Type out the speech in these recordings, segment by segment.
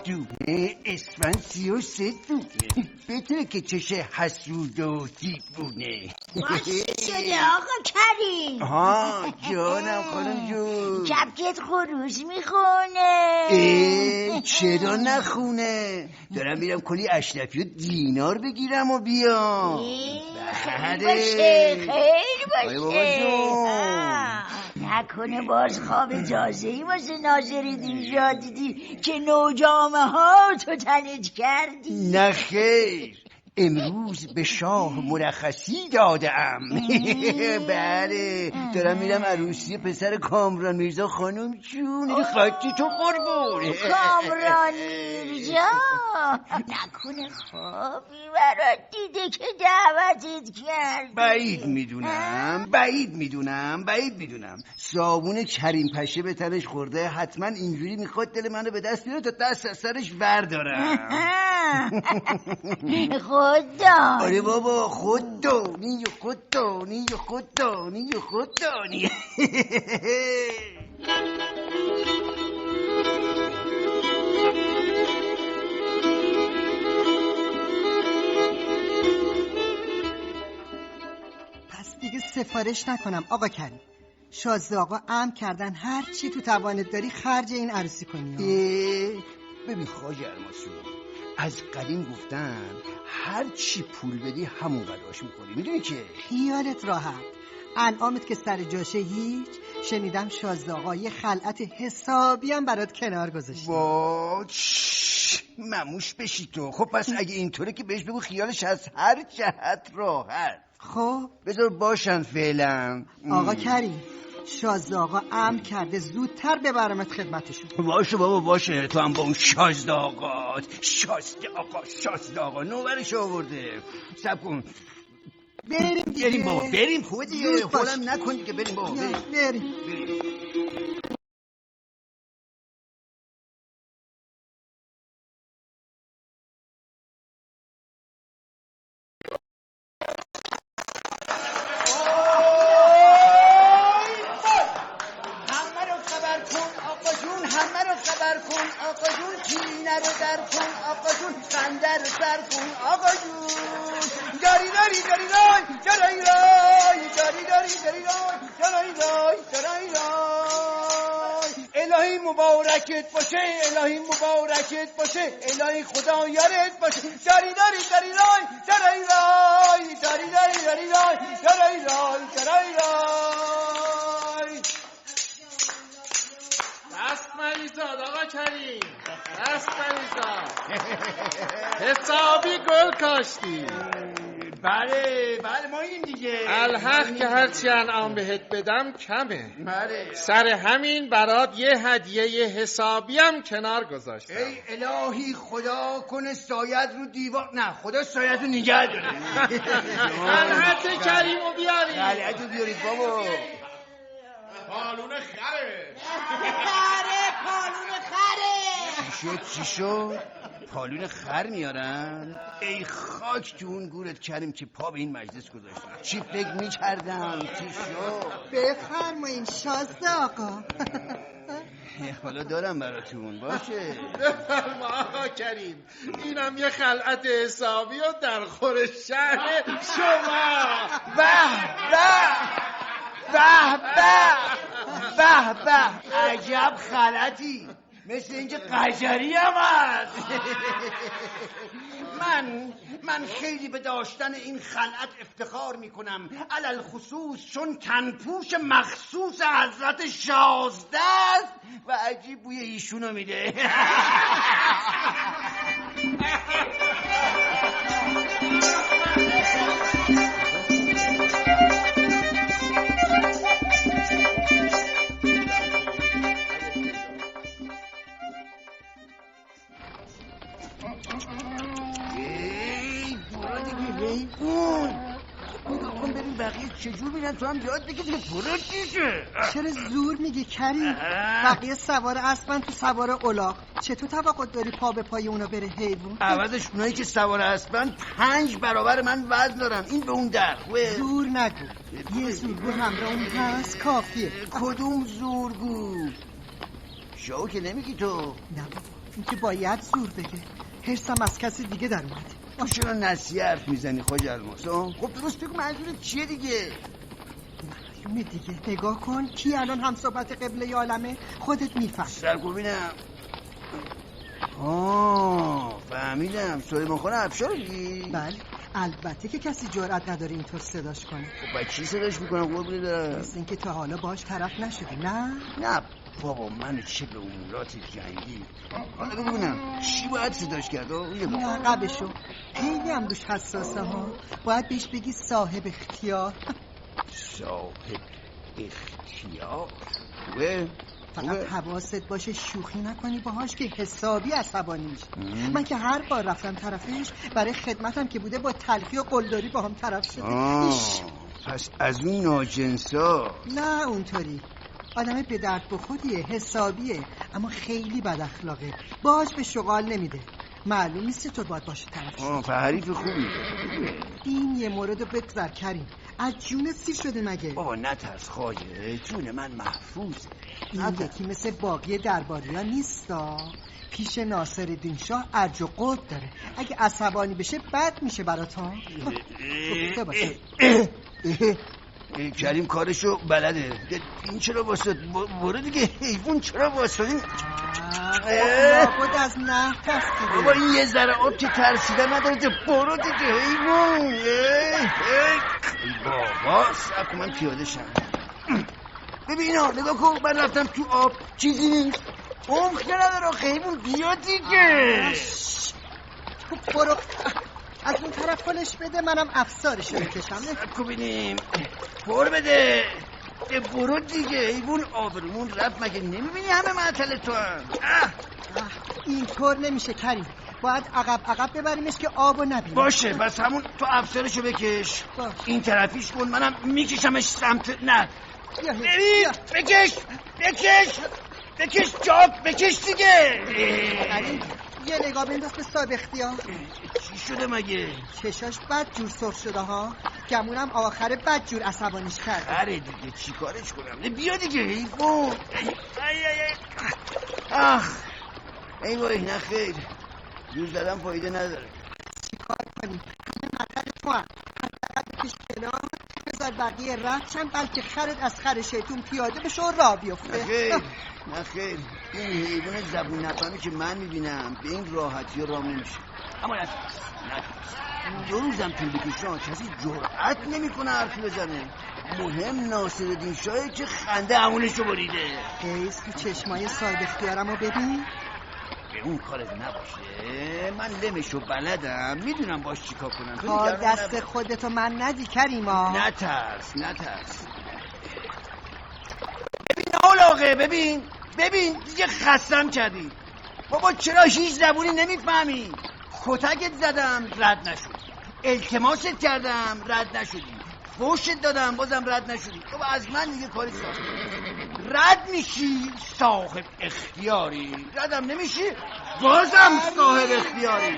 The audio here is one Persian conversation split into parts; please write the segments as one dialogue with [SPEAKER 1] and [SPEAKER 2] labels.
[SPEAKER 1] دونه اسفند 33 دونه بهتره که چشه حسود و دیوونه.
[SPEAKER 2] شده آقا کریم.
[SPEAKER 1] ها جانم خانم جون.
[SPEAKER 2] کبکت خروش میخونه.
[SPEAKER 1] چرا نخونه؟ دارم میرم کلی اشرفی و دینار بگیرم و بیام.
[SPEAKER 2] خیلی باشه خیلی باشه. نکنه باز خواب تازه‌ای واسه ناصرالدین شاه دیدی که نوجامه ها تو تنت کردی؟
[SPEAKER 1] نه خیر، امروز به شاه مرخصی دادم. بله دارم میرم عروسی پسر کامران میرزا خانم جون. خاکی تو قربون.
[SPEAKER 2] کامران میرزا نکنه خوابی برات دیده که دعوتت کرد؟
[SPEAKER 1] بعید میدونم صابون کریم پشه به تنش خورده، حتما اینجوری میخواد دل منو به دست بیاره تا دست از سرش بردارم.
[SPEAKER 2] خدا
[SPEAKER 1] آره بابا خوددانی
[SPEAKER 3] پس دیگه سفارش نکنم آقا کریم. شازده آقا امر کردن هر چی تو توانت داری خرج این عروسی کنی.
[SPEAKER 1] ببین خواجه ارماسو، از قدیم گفتن هر چی پول بدی همون قداش میخوری. میدونی که
[SPEAKER 3] خیالت راحت، انعامت که سر جاشه هیچ. شنیدم شازده آقا یه خلعت حسابی هم برات کنار گذاشته.
[SPEAKER 1] مموش بشی تو. خب پس اگه اینطوره که بهش بگو خیالش از هر جهت راحت.
[SPEAKER 3] خب
[SPEAKER 1] بذار باشن فعلا.
[SPEAKER 3] آقا کریم، شازده آقا امر کرده زودتر ببرمت خدمتشون.
[SPEAKER 1] باشه بابا باشه، تو هم با اون شازده آقا نوبرش آورده. صبر کن بریم بابا بریم. خوبه دیگه خودم نکن دیگه. بریم بابا بریم. آقا جون کینه رو در کن آقا جون، خنده رو سر کن آقا جون. داری الهی مبارکت باشه الهی خدا یارت باشه. داری
[SPEAKER 4] دست مریزاد آقا کریم، دست مریزاد. حسابی گل کاشتی.
[SPEAKER 1] بله ما این دیگه
[SPEAKER 4] الحق که هرچی انعام بهت بدم کمه.
[SPEAKER 1] بله
[SPEAKER 4] سر همین برات یه هدیه حسابی هم کنار گذاشتم.
[SPEAKER 1] ای الهی خدا کنه سایت رو دیوار. نه خدا سایت رو نگه داره.
[SPEAKER 4] خلعت کریمو بیاری.
[SPEAKER 1] خلعت رو بیارید بابا.
[SPEAKER 4] پالون خره.
[SPEAKER 1] چی شد؟ پالون خر میارن؟ ای خاک تو اون گورت کریم که پا به این مجلس گذاشتن. چی فکر میکردم؟ چی شد؟
[SPEAKER 3] بفرمایین شازده آقا.
[SPEAKER 1] حالا دارم براتون. باشه
[SPEAKER 4] بفرما آقا کریم، اینم یه خلعت حسابی و در خور شهر شما.
[SPEAKER 1] به عجب خلعتی، مثل اینکه قجری هم هست. من خیلی به داشتن این خلعت افتخار میکنم، علل خصوص چون تنپوش مخصوص حضرت شازده است و عجیب بوی ایشونو میده. نگاه کن بریم بقیه چجور میرن تو هم یاد بگیر که برو دیگه.
[SPEAKER 3] چرا زور میگی کریم؟ بقیه سوار اسبن، تو سوار الاغ. چطور توقع داری پا به پای اونا بره حیوان؟
[SPEAKER 1] عوضش اونایی که سوار اسبن 5 برابر من وزن دارن. این به اون در
[SPEAKER 3] زور نگو. یه زورگو همراه اون هست کافیه.
[SPEAKER 1] کدوم زورگو؟ شاو که نمیگی تو؟
[SPEAKER 3] نه بابا، این که باید زور بگه. حرسم از کسی دیگه در اومده.
[SPEAKER 1] چرا نسیه حرف میزنی خواجه الماس؟ خب درست بگو منظورت چیه دیگه؟
[SPEAKER 3] معلومه دیگه. نگاه کن کی الان هم صحبت قبله عالمه، خودت میفهم.
[SPEAKER 1] سرگو بینم. فهمیدم. سلیمان خان افشاری؟
[SPEAKER 3] بله البته که کسی جرئت نداره اینطور صداش کنه.
[SPEAKER 1] خب با چی صداش میکنم قربونی دارم؟
[SPEAKER 3] مثل اینکه تا حالا باش طرف نشدی. نه
[SPEAKER 1] بابا من چه به امورات جنگی. حالا ببینم چی باید صداش کرد؟
[SPEAKER 3] این عقبشو خیلی هم دوش حساسه ها. باید بهش بگی صاحب اختیار.
[SPEAKER 1] صاحب اختیار؟ خوبه؟
[SPEAKER 3] فقط حواست باشه شوخی نکنی باهاش که حسابی عصبانی میشه. من که هر بار رفتم طرفش برای خدمتم که بوده با تلخی و قلدری با هم طرف شده.
[SPEAKER 1] پس از اون ناجنسا؟ نه
[SPEAKER 3] اونطوری. آدم به درد بخوریه، حسابیه، اما خیلی بد اخلاقه. باهاش به شغال نمیده. معلوم نیست تو باید باشه طرف شد.
[SPEAKER 1] حریف خوبی.
[SPEAKER 3] این یه موردو بگذر کریم. از جون سیر شده مگه؟
[SPEAKER 1] بابا نترس خواجه، جون من محفوظه.
[SPEAKER 3] این یکی مثل باقی درباریا نیستا. پیش ناصرالدین شاه ارج و قد داره. اگه عصبانی بشه بد میشه براتون. گفته باشه.
[SPEAKER 1] کریم کارشو بلده. این چرا واسد؟ برو دیگه حیوان. چرا واسد؟
[SPEAKER 3] خود از نه ترسیده.
[SPEAKER 1] بابا این یه ذره آب که ترسیده نداره. برو دیگه حیوان. ای بابا سب من پیاده شم. ببینا نگاه کن من رفتم تو آب چیزی نیست. عمق نداره حیوان. بیا دیگه.
[SPEAKER 3] برو از اون طرف پلش بده، منم افسارشو بکشم.
[SPEAKER 1] سب ببینیم. پر بده. برو دیگه حیوان. آبرمون رفت مگه نمیبینی همه معطل تو هم؟
[SPEAKER 3] اینطور نمیشه کریم. باید عقب ببریمش که آبو نبینه.
[SPEAKER 1] باشه بس همون تو افسارشو بکش. این طرفیش کن منم میکشمش سمت. نه ببین بکش جاب بکش دیگه.
[SPEAKER 3] یه نگاه بنداز به صاحب اختیار.
[SPEAKER 1] چی شده مگه؟
[SPEAKER 3] چشاش بد جور سرخ شده ها. گمونم آخره بد جور عصبانیش کرده.
[SPEAKER 1] آره دیگه چی کارش کنم؟ بیا دیگه حیوان. ای وای نه خیر. جور زدن فایده نداره.
[SPEAKER 3] چی کار کنیم؟ همه مطل تو هم حداقل بکش کنار. بذار بقیه رد شن بلکه خرد از خر شیطون پیاده بشه و راه بیفته.
[SPEAKER 1] نه خیر این حیوان زبون نفهمی که من میبینم به این راحتی راه نمیشه. اما نترس 2 روزم طول بکشه کسی جرأت نمیکنه حرفی بزنه. مهم ناصرالدین شاهه که خنده همونشو بریده.
[SPEAKER 3] قیس تو چشمای صاحب اختیارمو ببین.
[SPEAKER 1] به اون کارت نباشه. من لمشو بلدم میدونم باش چیکار کنم.
[SPEAKER 3] کار دست خودتو من ندی کریما.
[SPEAKER 1] نترس ببین اولاغه. ببین دیگه خستم کردی. بابا چرا هیچ زبونی نمیفهمی؟ کتکت زدم رد نشدی. التماست کردم رد نشدی. فوشت دادم بازم رد نشدی. بابا از من دیگه کاری ساخت. رد میشی صاحب اختیاری. ردم نمیشی بازم صاحب اختیاری.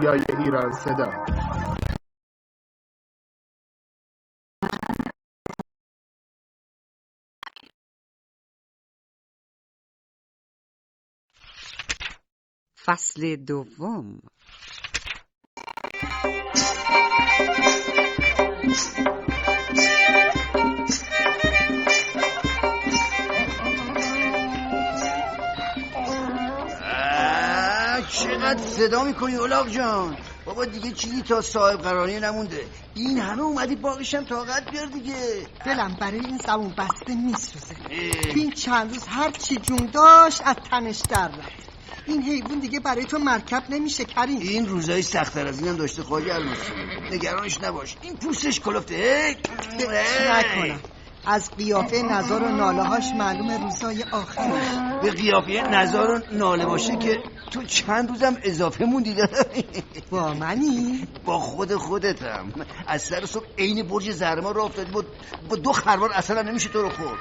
[SPEAKER 4] یا ایران صدا.
[SPEAKER 5] فصل دوم.
[SPEAKER 1] چقدر صدا میکنی اولاغ جان؟ بابا دیگه چیزی تا صاحب قراری نمونده. این همه اومدی باقیشم طاقت بیار دیگه.
[SPEAKER 3] دلم برای این زبون بسته میسوزه. تو این چند روز هر چی جون داشت از تنش در رفت. این حیوان دیگه برای تو مرکب نمیشه کریم.
[SPEAKER 1] این روزای سخت‌تر از اینم داشته خواهی عروسی. نگرانش نباش. این پوستش کلفته.
[SPEAKER 3] نکنم. از قیافه نزار و ناله هاش معلومه روزای آخرش.
[SPEAKER 1] به قیافه نزار و ناله باشه که تو چند روزم اضافه موندی.
[SPEAKER 3] با منی؟
[SPEAKER 1] با خودتم. از سر صبح عین برج زرما رو افتادی با 2 خروار اصلا نمیشه تو رو خورد.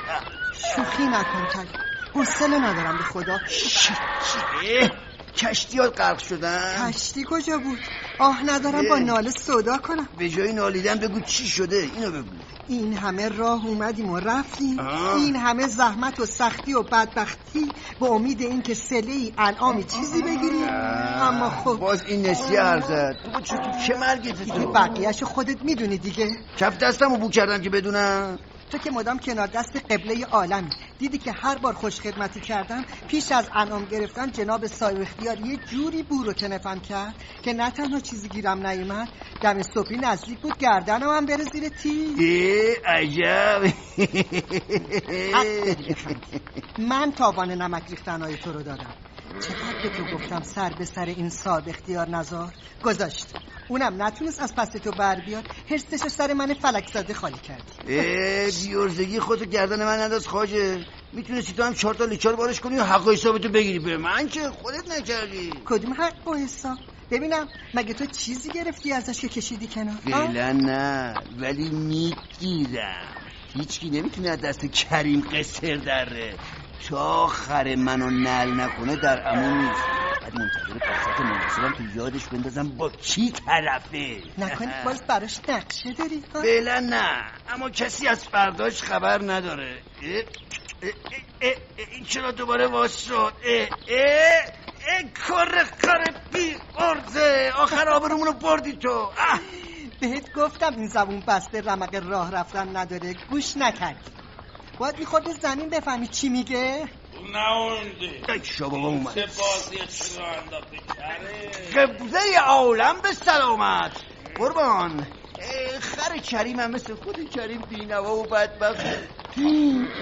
[SPEAKER 3] شوخی نکن کریم. حوصله ندارم به خدا.
[SPEAKER 1] کشتی ها غرق شدن.
[SPEAKER 3] کشتی کجا بود؟ آه ندارم با ناله سودا کنم.
[SPEAKER 1] به جای نالیدن بگو چی شده. اینو بگو.
[SPEAKER 3] این همه راه اومدیم و رفتیم. این همه زحمت و سختی و بدبختی به امید این که سله‌ای انعامی چیزی بگیریم. اما خب
[SPEAKER 1] باز این نسیه ارزد. تو چه مرگته تو؟
[SPEAKER 3] بقیه‌شو خودت میدونی دیگه.
[SPEAKER 1] کف دستمو بو کردم که بدونم.
[SPEAKER 3] تو که مدام کنار دست قبله عالمی. دیدی که هر بار خوش خدمتی کردم پیش از انعام گرفتن جناب صاحب اختیار یه جوری بور و کنفم کرد که نه تنها چیزی گیرم نیومد، دم صبحی نزدیک بود گردنم هم بره زیر تیغ.
[SPEAKER 1] عجب.
[SPEAKER 3] من تاوان نمک ریختنهای تو رو دادم. چقدر به تو گفتم سر به سر این صاحب اختیار نزار. گذاشت. اونم نتونست از پس تو بر بیاد. حرصش سر من فلک زاده خالی کردی.
[SPEAKER 1] بیورزگی خودتو گردن من انداز خواجه. میتونستی تو هم 4 تا لیچار بارش کنی و حق و حسابتو بگیری. به من که خودت نکردی.
[SPEAKER 3] کدوم حق و حساب؟ ببینم مگه تو چیزی گرفتی ازش که کشیدی کنار؟
[SPEAKER 1] فعلا نه، ولی میگیرم. هیچکی نمیتونه از دست کریم قصر دره. تا آخر منو نل نکنه در امان نیست. بعد منتظر فرصت مناسبم تو یادش بندازم با کی طرفه.
[SPEAKER 3] نکنی باز براش نقشه داری؟
[SPEAKER 1] فعلا نه، اما کسی از فرداش خبر نداره. این چرا دوباره واس شد؟ کار بی ارزه. آخر آبرومونو بردی تو.
[SPEAKER 3] بهت گفتم این زبون بسته رمق راه رفتن نداره. گوش نکردی. باید میخورده زمین بفهمی چی میگه.
[SPEAKER 5] ناونده
[SPEAKER 1] شبابا اومد.
[SPEAKER 5] چه بازی چه راه انداخته
[SPEAKER 1] قبضه عالم به سلامت. قربان خر کریم هم مثل خود کریم بینوا و بدبخت.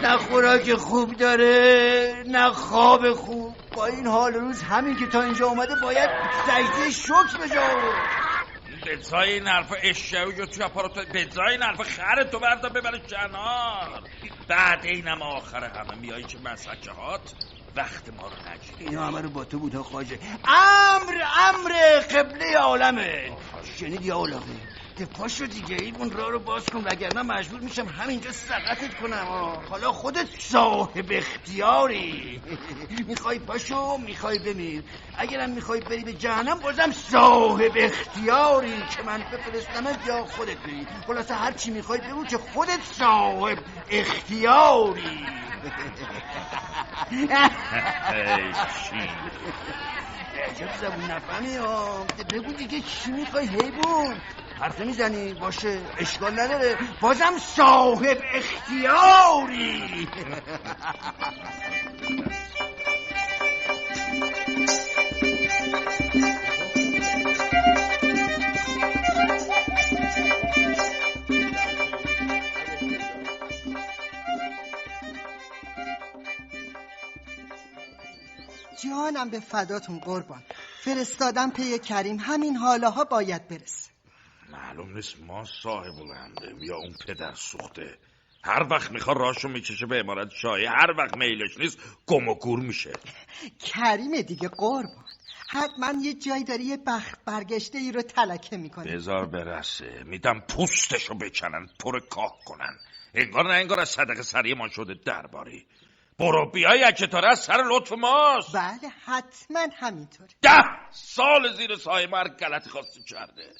[SPEAKER 1] نه خوراک خوب داره نه خواب خوب. با این حال روز همین که تا اینجا اومده باید سجده شکر به جا آورد.
[SPEAKER 5] بزای این حرف اشیایی جو توی اپارات بزای این حرف خرت تو بردا ببره کنار. بعد اینم آخر همه میایی که مسحکه هات وقت ما رو نگیری.
[SPEAKER 1] اینا همه رو با تو بود ها خواجه. امر قبله عالمه. شنیدی عالمه؟ دفاع شو دیگه. این راه رو باز کن وگرنه مجبور میشم همینجا سقطت کنم. حالا خودت صاحب اختیاری. میخوای پاشو میخوای بمیر. اگرم میخوای بری به جهنم بازم صاحب اختیاری که من بفرستمت یا خودت بری. خلاصه هر چی میخوای بگو که خودت صاحب اختیاری. عجب زبون نفهمی ها. بگو دیگه چی میخوای حیبون؟ حرف میزنی؟ باشه اشکال نداره. بازم صاحب اختیاری.
[SPEAKER 3] جانم به فداتون قربان. فرستادم پی کریم. همین حالاها باید برسه.
[SPEAKER 5] معلوم نیست ما صاحب الامریم یا اون پدر سوخته. هر وقت میخواد راشو میکشه به امارت شاهی، هر وقت میلش نیست گم و گور میشه.
[SPEAKER 3] کریم دیگه قربان. حتما یه جایی داری یه بخت برگشته ای رو تلکه میکنه.
[SPEAKER 5] بذار برسه. میدم پوستشو بکنن پر کاه کنن. انگار نه انگار از صدقه سریع ما شده درباری. برو بیای اکتاره از سر لطف ماست.
[SPEAKER 3] بله حتما همینطوره.
[SPEAKER 5] 10 سال زیر سایه ما هر غلطی خواستی کرده.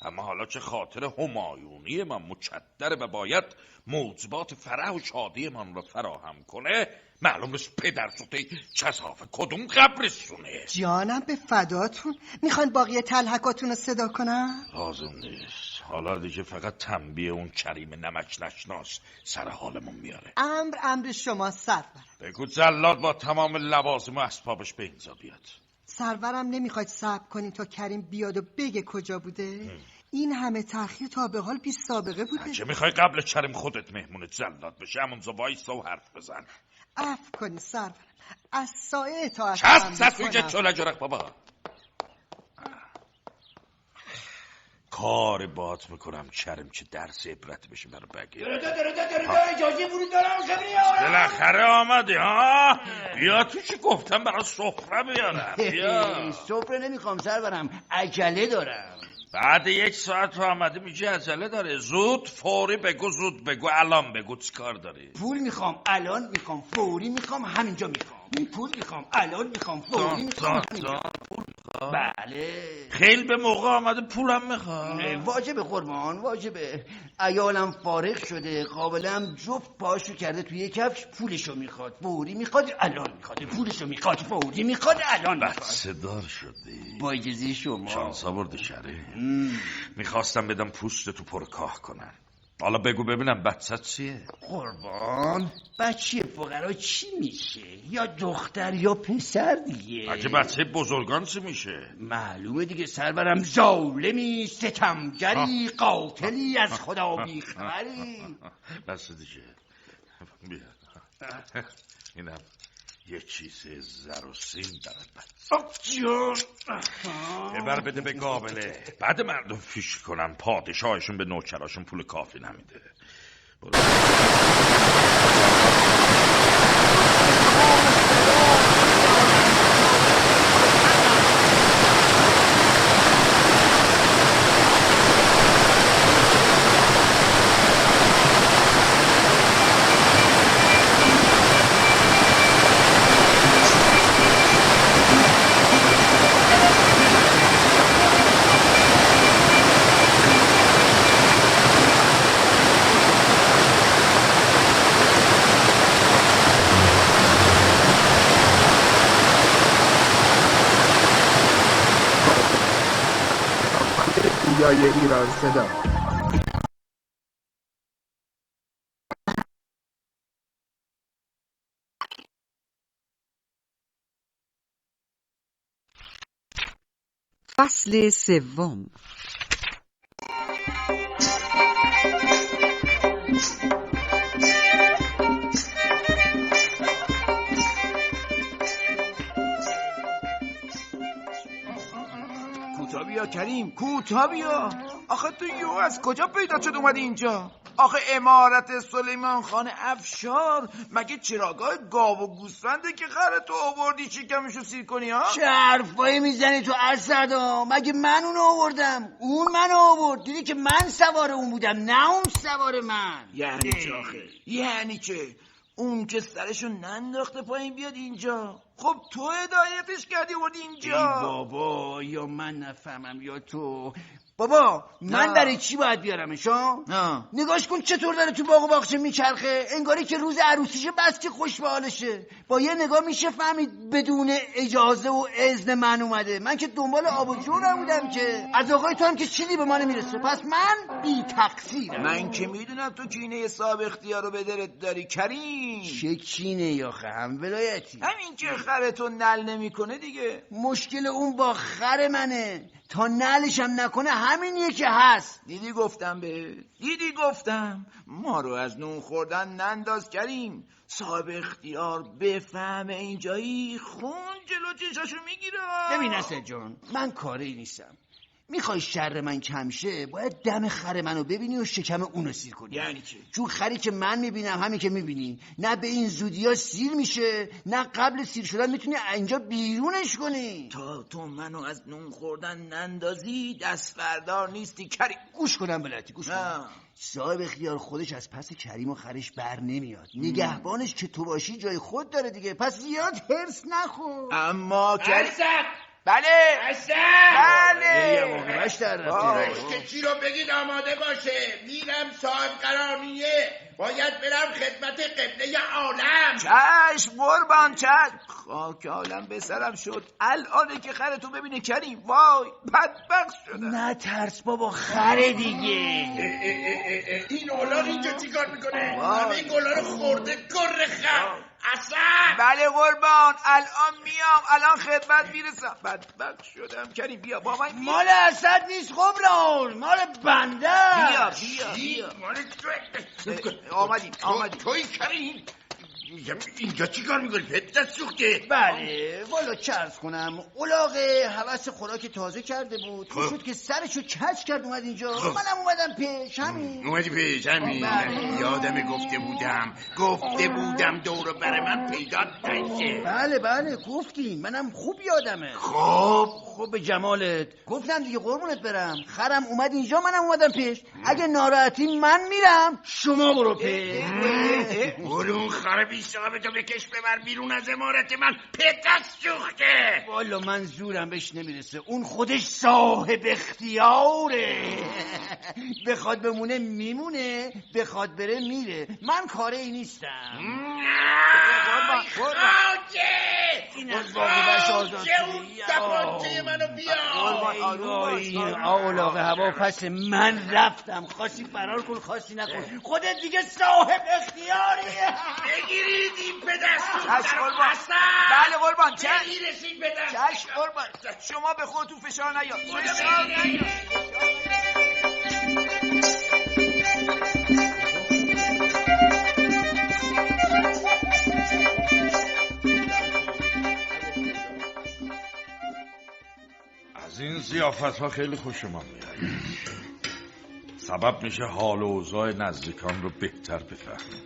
[SPEAKER 5] اما حالا چه خاطر همایونی من مکدره و باید موجبات فرح و شادی من رو فراهم کنه. معلوم نیست پدر سوخته چصافه کدوم قبرستونه.
[SPEAKER 3] جانم به فداتون. میخواین باقی تلحکاتون رو صدا کنم؟
[SPEAKER 5] لازم نیست. حالا دیگه فقط تنبیه اون کریم نمک نشناس سر حالمون میاره.
[SPEAKER 3] امر شما سرور.
[SPEAKER 5] بگو جلاد با تمام لوازم و اسبابش به اینجا بیاد.
[SPEAKER 3] سرورم نمیخواید صبر کنین تا کریم بیاد و بگه کجا بوده؟ این همه تأخیر تا به حال بی سابقه بوده.
[SPEAKER 5] چه میخوای قبل کریم خودت مهمون جلاد بشه؟ همونجا وایسا و حرف بزن.
[SPEAKER 3] عفو کنی سرورم، از سایه اطاعت
[SPEAKER 5] تصویج چوله جرق بابا. کار بات میکنم کریم چه درس عبرت بشه برای بقیه.
[SPEAKER 1] درده اجازه ورود دارم خبری.
[SPEAKER 5] بالاخره آمدی ها؟ بیا تو چی گفتم برای سفره بیارم. بیا.
[SPEAKER 1] سفره نمیخوام سرورم، عجله دارم.
[SPEAKER 5] بعد 1 ساعت تو آمدی میگی عجله داره. زود فوری بگو، زود بگو، الان بگو چی کار داری؟
[SPEAKER 1] پول میخوام، الان میخوام، فوری میخوام، همینجا میخوام. پول میخوام، الان میخوام، فوری میخوام، همینجا. بله.
[SPEAKER 5] خیلی به موقع آمده، پولم میخوام.
[SPEAKER 1] واجبه قربان، واجبه. عیالم فارغ شده، قابلم جفت پاشو کرده توی کفش، پولشو میخواد، فوری میخواد، الان میخواد. پولشو میخواد، فوری میخواد، الان میخواد.
[SPEAKER 5] بچه دار شدی.
[SPEAKER 1] با اجازه شما.
[SPEAKER 5] شانس آورده کریم. میخواستم بدم پوست تو پر کاه کنن. حالا بگو ببینم بچه چیه؟
[SPEAKER 1] قربان، بچه فقرا چی میشه؟ یا دختر یا پسر دیگه.
[SPEAKER 5] اگه بچه بزرگان چی میشه؟
[SPEAKER 1] معلومه دیگه سرورم، ظالمی، ستمگری، قاتلی، از خدا بیخبری.
[SPEAKER 5] بس دیگه. بیا. اینم یه چیز زر و سیم دارد
[SPEAKER 1] جون.
[SPEAKER 5] ببر بده به قابله. بعد مردم فیش کنن پادشاهشون به نوکراشون پول کافی نمیده.
[SPEAKER 6] ایران صدا.
[SPEAKER 7] فصل 3.
[SPEAKER 8] کوتا بیا کریم، کوتا بیا. آخه تو یو از کجا پیدا شد اومدی اینجا؟ آخه امارت سلیمان خان افشار مگه چراگاه گاو و گوسفنده که خر تو آوردی شکمشو سیر کنی ها؟
[SPEAKER 1] چه حرفایی میزنی تو اسدا؟ مگه من اونو آوردم؟ اون منو آورد. دیدی که من سوار اون بودم، نه اون سوار من.
[SPEAKER 8] یعنی چه آخه؟ یعنی چه؟ اون که سرشو ننداخته پایین بیاد اینجا. خب تو هدایتش کردی آوردی اینجا.
[SPEAKER 1] ای بابا، یا من نفهمم یا تو. بابا من برای چی باید بیارمش ها؟ نگاش کن چطور داره تو باغ و باغچه میچرخه، انگاری که روز عروسیشه بس که خوش به حالشه. با یه نگاه میشه فهمید بدون اجازه و اذن من اومده. من که دنبال آب و جو نبودم که. از آقای تو هم که چیزی به من نمیرسه، پس من بی تقصیرم.
[SPEAKER 8] من که میدونم تو کینه صاحب اختیار رو به دلت داری کریم.
[SPEAKER 1] چه کینه یا هم ولایتی؟
[SPEAKER 8] همین که خرتو نل نمیکنه دیگه.
[SPEAKER 1] مشکل اون با خر منه، تا نلشم نکنه همینیه که هست.
[SPEAKER 8] دیدی گفتم ما رو از نون خوردن ننداز کریم. صاحب اختیار بفهمه اینجایی خون جلو چشاشو میگیره.
[SPEAKER 1] ببین اسد جان، من کاری نیستم. میخوای شر من کم شه باید دم خر منو ببینی و شکم اونو سیر کنی.
[SPEAKER 8] یعنی چی؟
[SPEAKER 1] چون خری که من میبینم همین که میبینی، نه به این زودی ها سیر میشه، نه قبل سیر شدن میتونی اینجا بیرونش کنی.
[SPEAKER 8] تا تو منو از نون خوردن نندازی دست فردار نیستی کریم.
[SPEAKER 1] گوش کنم بلدی، گوش کنم. صاحب اختیار خودش از پس کریم و خرش بر نمیاد. نگهبانش که تو باشی جای خود داره دیگه، پس زیاد هرس نخور.
[SPEAKER 8] اما کریم بله
[SPEAKER 4] که چی رو بگید آماده باشه. میرم صاحب قرانیه، باید برم خدمت قبله عالم.
[SPEAKER 8] چشم قربان، چشم. خاک عالم به سرم شد الانه که خرتو ببینه کریم. وای بدبخت شدم.
[SPEAKER 1] نه ترس بابا، خره دیگه.
[SPEAKER 4] این اولاد اینجا چی کار میکنه؟ همه این گلا رو خورده گر خر. اصلا
[SPEAKER 8] بله قربان، الان میام، الان خدمت میرسم. بدبخت شدم. کریم بیا با من.
[SPEAKER 1] مال اسد نیست قمران، مال بنده.
[SPEAKER 8] بیا
[SPEAKER 4] مال تو.
[SPEAKER 8] آمدیم.
[SPEAKER 4] توی کریم اینجا چی کار میکنی؟ پدت سوخته.
[SPEAKER 1] بله والا چه عرض کنم، الاغه حوث خوراک تازه کرده بود،
[SPEAKER 4] خب.
[SPEAKER 1] شد که سرشو کج کرد اومد اینجا. منم اومدم پیش. همین
[SPEAKER 4] اومدی پیش همین. یادم گفته بودم دور بر من پیدا نشه.
[SPEAKER 1] بله گفتیم، منم خوب یادمه. خب به جمالت گفتم دیگه قربونت برم. خرم اومد اینجا، منم اومدم پیش. اگه ناراحتی من میرم، شما برو پیش.
[SPEAKER 4] برون خرابی صاحب تو بکش ببر بیرون از امارت من. پدت سوخته.
[SPEAKER 1] والا من زورم بهش نمیرسه، اون خودش صاحب اختیاره. بخواد بمونه میمونه، بخواد بره میره. من کاره ای نیستم. این از باقی
[SPEAKER 4] اون تپانچه منو بیا.
[SPEAKER 1] آولاغه هوا پس من رفتم. خواستی فرار کن، خواستی نکن، خودت دیگه صاحب اختیاری.
[SPEAKER 4] بگیرید این پدر سوخته.
[SPEAKER 8] چشم قربان. بله قربان.
[SPEAKER 4] بگیرش این پدر.
[SPEAKER 8] چشم قربان. شما به خودتون فشار نیار.
[SPEAKER 5] از این ضیافت ها خیلی خوشم میاد. سبب میشه حال و اوضاع نزدیکان رو بهتر بفهمیم.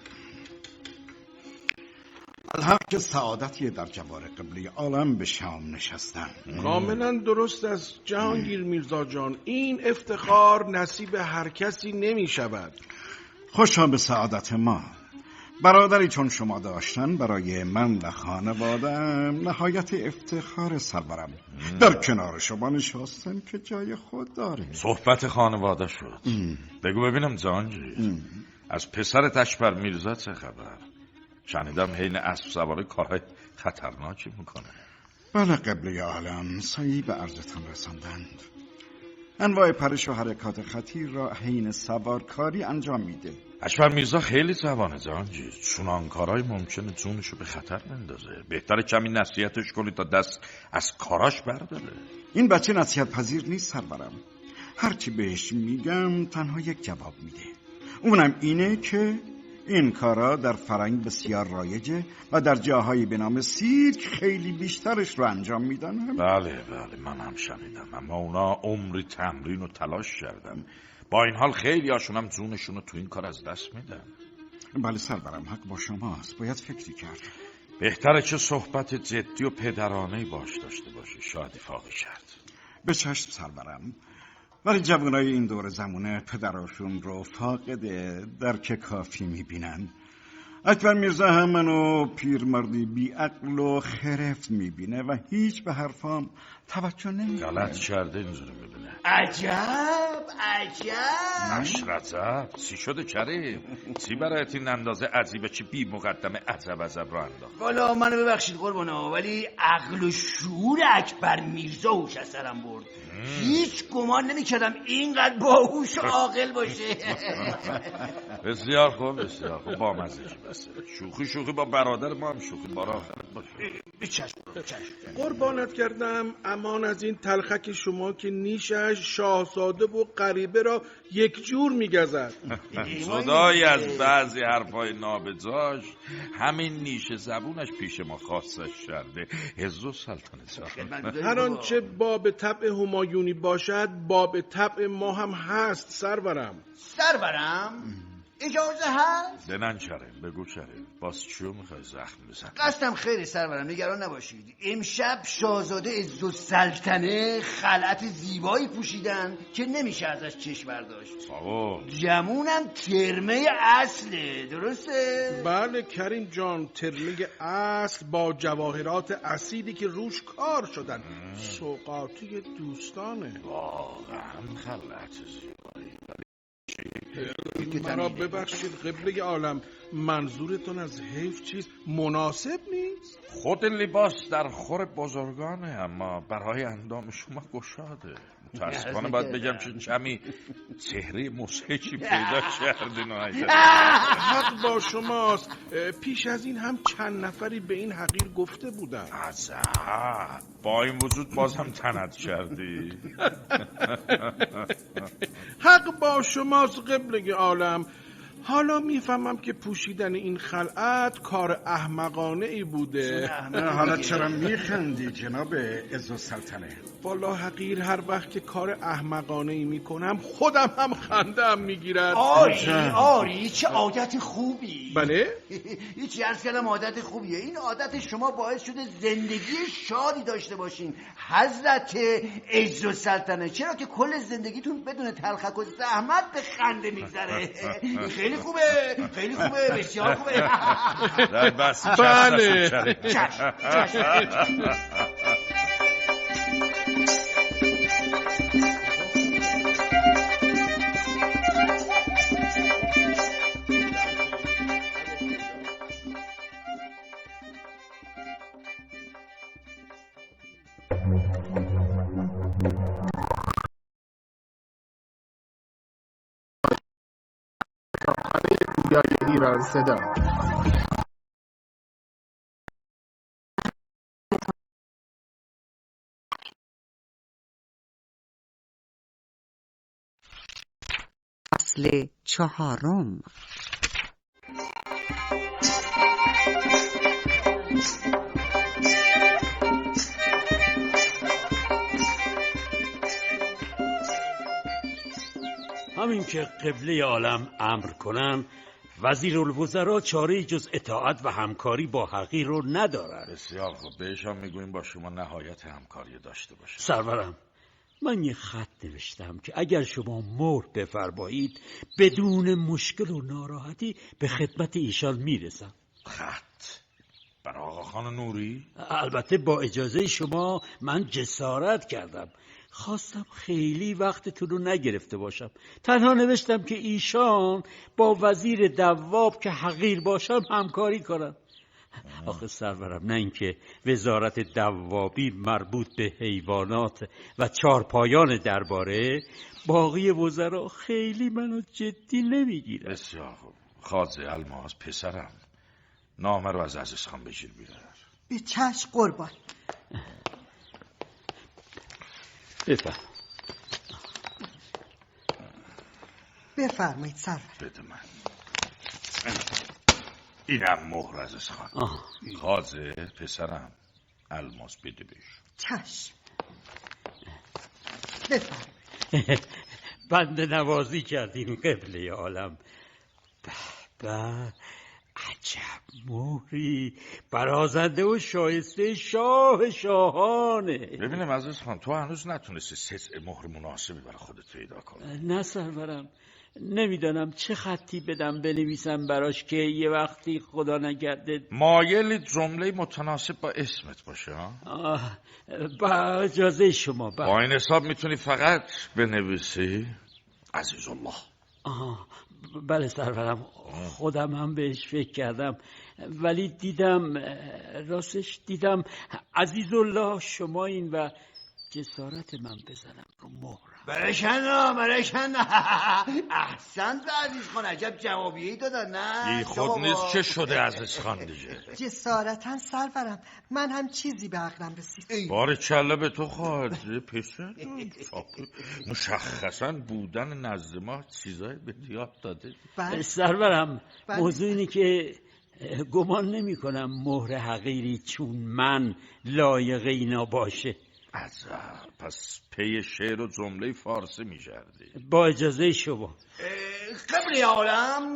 [SPEAKER 6] الحق که سعادتی در جوار قبله عالم به شام نشستن.
[SPEAKER 7] کاملا درست از جهانگیر میرزا جان. این افتخار نصیب هر کسی نمی شود.
[SPEAKER 6] خوشا به سعادت ما. برادری چون شما داشتن برای من و خانواده‌ام نهایت افتخار سرورم. در کنار شما نشستم که جای خود داره.
[SPEAKER 5] صحبت خانواده شد. بگو ببینم زانجی، از پسرت اشبر میرزا چه خبر؟ شنیدم حین اسب سواری کارهای خطرناکی میکنه.
[SPEAKER 6] بله قبله عالم، سعی به عرضتان رساندند. انواع پرش و حرکات خطیر را حین سوارکاری انجام میده.
[SPEAKER 5] اشبر میرزا خیلی جوانه زانجی، چونان کارهای ممکنه جونشو به خطر بندازه. بهتره کمی نصیحتش کنی تا دست از کاراش برداره.
[SPEAKER 6] این بچه نصیحت پذیر نیست سرورم. هرچی بهش میگم تنها یک جواب میده، اونم اینه که این کارا در فرنگ بسیار رایجه و در جاهایی به نام سیرک خیلی بیشترش رو انجام میدن.
[SPEAKER 5] بله من هم شنیدم، اما اونا عمری تمرین و تلاش کردن. با این حال خیلی هاشونم جونشونو تو این کار از دست میدن.
[SPEAKER 6] بله سرورم، حق با شماست، باید فکری کرد.
[SPEAKER 5] بهتره چه صحبت جدی و پدرانه‌ای باش داشته باشی، شاید فاقی کرد.
[SPEAKER 6] به چشم سرورم، ولی جوانای این دور زمونه پدراشون رو فاقد درک کافی میبینن. اکبر میرزا هم منو پیرمردی بی عقل و خرفت میبینه و هیچ به حرفام توجه نمیکنه.
[SPEAKER 5] غلط کرده اینجوری میبینه.
[SPEAKER 1] عجب
[SPEAKER 5] نشرزب چی شده کریم؟ چی برایت این اندازه عجیبه چی بی مقدمه عجب را انداخت؟
[SPEAKER 1] والا منو ببخشید قربانا، ولی عقل و شعور اکبر میرزا هوش از سرم برد. هیچ گمان نمی‌کردم اینقدر باهوش و عاقل باشه.
[SPEAKER 5] بسیار خوب با مزه‌ای بسه. شوخی با برادر ما هم شوخی بار آخرت باشه.
[SPEAKER 1] بچشم.
[SPEAKER 7] قربانت کردم امان از این تلخک شما که نیشش شاهزاده و غریبه را یک جور میگذد.
[SPEAKER 5] صدایی از بعضی حرفای نابجاش همین نیش زبونش پیش ما خاصش کرده. عز و سلطنت.
[SPEAKER 7] هر آنچه باب طبع همایونی باشد باب طبع ما هم هست سرورم.
[SPEAKER 1] اجازه هست؟
[SPEAKER 5] دنن چرم بگو چرم، باز چیو میخوای زخم بزن؟
[SPEAKER 1] قصدم خیلی سرورم، نگران نباشید. امشب شاهزاده عزالسلطنه خلعت زیبایی پوشیدن که نمیشه ازش چشم برداشت. جمونم ترمه اصله، درسته؟
[SPEAKER 7] بله کریم جان، ترمه اصل با جواهرات اصیلی که روش کار شدن. سوغاتی دوستانه.
[SPEAKER 5] واقعا خلعت زیبایی.
[SPEAKER 7] مرا ببخشید قبله عالم، منظورتون از حیف چیست؟ مناسب نیست؟
[SPEAKER 5] خود لباس در خور بزرگانه، اما برای اندام شما گشاده. متاسفانه باید بگم چون کمی چهره مضحکی پیدا کردین.
[SPEAKER 7] حق با شماست. پیش از این هم چند نفری به این حقیر گفته بودن.
[SPEAKER 5] عجب، با این وجود باز هم تنت کردی.
[SPEAKER 7] حق با شماست قبله عالم. حالا میفهمم که پوشیدن این خلعت کار احمقانه ای بوده.
[SPEAKER 6] حالا چرا میخندی جناب عزالسلطنه؟
[SPEAKER 7] والا حقیر هر وقت که کار احمقانه ای میکنم خودم هم خندم میگیرد.
[SPEAKER 1] آری چه عادت خوبی.
[SPEAKER 7] بله؟
[SPEAKER 1] هیچی عرض کردم عادت خوبیه. این عادت شما باعث شده زندگی شادی داشته باشین حضرت عزالسلطنه، چرا که کل زندگیتون بدون تلخک و زحمت به خنده میگذره. خیلی خوبه، خیلی خوبه، بسیار خوبه.
[SPEAKER 7] بله.
[SPEAKER 9] ایران صدا.
[SPEAKER 10] فصل 4.
[SPEAKER 11] همین که قبله عالم امر کنن وزیرالوزراء چاره جز اطاعت و همکاری با حقیر رو ندارد.
[SPEAKER 5] بسیار خوب، بهش هم میگویم با شما نهایت همکاری داشته باشه.
[SPEAKER 11] سرورم، من یه خط نوشتم که اگر شما مهر بفرمایید بدون مشکل و ناراحتی به خدمت ایشان میرسم.
[SPEAKER 5] خط برای آقا خان نوری؟
[SPEAKER 11] البته با اجازه شما من جسارت کردم، خواستم خیلی وقتتون رو نگرفته باشم. تنها نوشتم که ایشان با وزیر دواب که حقیر باشم همکاری کنم. آخه سرورم، نه اینکه وزارت دوابی مربوط به حیوانات و چارپایان درباره، باقی وزرا خیلی منو جدی نمیگیرن.
[SPEAKER 5] بسیار خوب. خازه الماس پسرم، نامه رو از عزیز خان بگیر بیار.
[SPEAKER 3] به چشم قربان. بفرمایید سرور.
[SPEAKER 5] بده من. اینم مهر عزیز خان. خازه پسرم، الماس بده بهش.
[SPEAKER 3] چشم. بفرمایید.
[SPEAKER 11] بنده نوازی کردین قبله عالم. به عجب مهری، برازنده و شایسته شاه شاهانه.
[SPEAKER 5] ببینم عزیز خان، تو هنوز نتونستی سطع مهر مناسبی برای خودت پیدا کنی.
[SPEAKER 11] نه سرورم، نمیدانم چه خطی بدم بنویسم براش که یه وقتی خدا نگرده.
[SPEAKER 5] مایل جمله متناسب با اسمت باشه.
[SPEAKER 11] با اجازه شما.
[SPEAKER 5] با این حساب میتونی فقط بنویسی عزیز الله.
[SPEAKER 11] بله سرورم، خودم هم بهش فکر کردم، ولی دیدم عزیز الله شما این و جسارت من بزنم رو مهرم.
[SPEAKER 1] برشن احسنت عزیز خان، عجب جوابیهی دادن. نه
[SPEAKER 5] این خود نیست چه شده عزیز خان دیگه.
[SPEAKER 3] جسارتا سرورم، من هم چیزی به عقلم رسید.
[SPEAKER 5] باره کله به تو خواهد پسر. مشخصا بودن نزد ما چیزای به یاد داده.
[SPEAKER 11] سرورم، موضوع اینه که گمان نمی کنم مهر حقیری چون من لایق اینا باشه.
[SPEAKER 5] عجب، پس پی شعر و جمله فارسی می‌کردی.
[SPEAKER 11] با اجازه شما.
[SPEAKER 1] قبله عالم،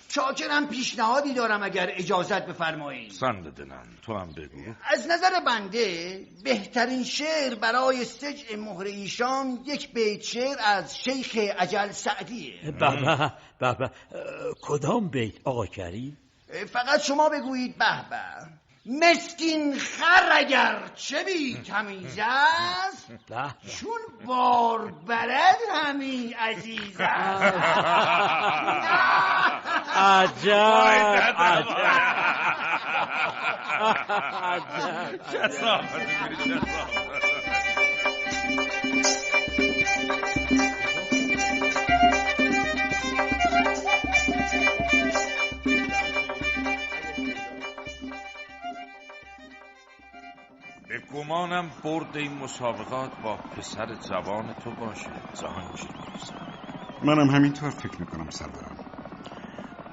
[SPEAKER 1] چاکرم پیشنهادی دارم اگر اجازت بفرمایید.
[SPEAKER 5] سند دلم، تو هم بگو.
[SPEAKER 1] از نظر بنده بهترین شعر برای سجع مهر ایشان یک بیت شعر از شیخ اجل سعدیه.
[SPEAKER 11] بابا کدام بیت آقا کریم؟
[SPEAKER 1] فقط شما بگویید به به. مسکین خر اگر چه بی تمیز است، چون بار برد همی عزیز است.
[SPEAKER 11] عجب.
[SPEAKER 5] عجب. به گمانم برد این مسابقات با پسر جوان تو باشه جهانگیر میرزا.
[SPEAKER 6] منم همینطور فکر میکنم سرورم.